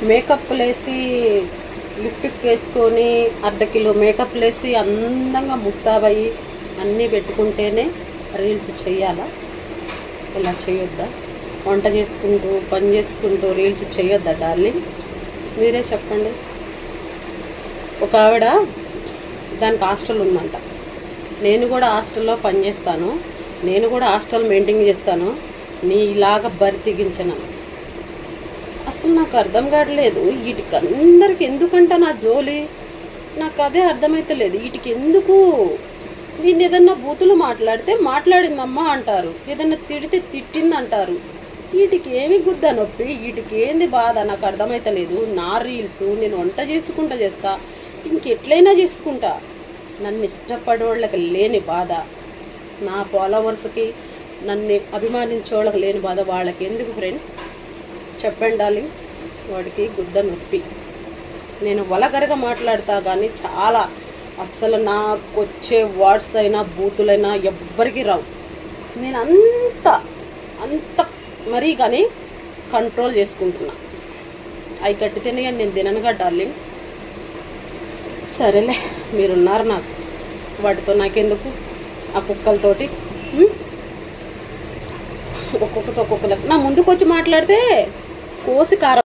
మేకప్లు వేసి లిప్స్టిక్ వేసుకొని అర్ధ కిలో మేకప్లు వేసి అందంగా ముస్తాబయ్యి అన్నీ పెట్టుకుంటేనే రీల్స్ చేయాలా? ఇలా చేయొద్దా? వంట చేసుకుంటూ పని చేసుకుంటూ రీల్స్ చేయొద్దా డార్లింగ్స్? మీరే చెప్పండి. ఒక ఆవిడ దానికి హాస్టల్ ఉందంట. నేను కూడా హాస్టల్లో పనిచేస్తాను, నేను కూడా హాస్టల్ మెయింటైన్ చేస్తాను, నీలాగా బరి తెగించను. అసలు నాకు అర్థం కావట్లేదు, వీటికి అందరికి ఎందుకంట నా జోలి? నాకు అదే అర్థమైతలేదు. వీటికి ఎందుకు? దీన్ని ఏదన్నా బూతులు మాట్లాడితే మాట్లాడిందమ్మా అంటారు, ఏదన్నా తిడితే తిట్టింది అంటారు. వీటికి ఏమి గుద్ద నొప్పి? వీటికి ఏంది బాధ? నాకు అర్థమైతలేదు. నా రీల్స్ నేను వంట చేసుకుంటా చేస్తా, ఇంకెట్లయినా చేసుకుంటా. నన్ను ఇష్టపడే వాళ్ళకి లేని బాధ, నా ఫాలోవర్స్కి నన్ను అభిమానించే వాళ్ళకి లేని బాధ వాళ్ళకి ఎందుకు ఫ్రెండ్స్? చెప్పండి డార్లింగ్స్. వాడికి గుద్ద నొప్పి. నేను వలగరగా మాట్లాడతా కానీ చాలా, అస్సలు నాకు వచ్చే వర్డ్స్ అయినా బూతులైనా ఎవ్వరికి రావు. నేను అంత మరీ కానీ కంట్రోల్ చేసుకుంటున్నా. అవి గట్టి తినగా నేను తిననుగా డార్లింగ్స్. సరేలే, మీరున్నారు నాకు, వాటితో నాకెందుకు? ఆ కుక్కలతోటి ఒక్కొక్కరితో ఒక్కొక్కరికి నా ముందుకు వచ్చి మాట్లాడితే కోసి కారం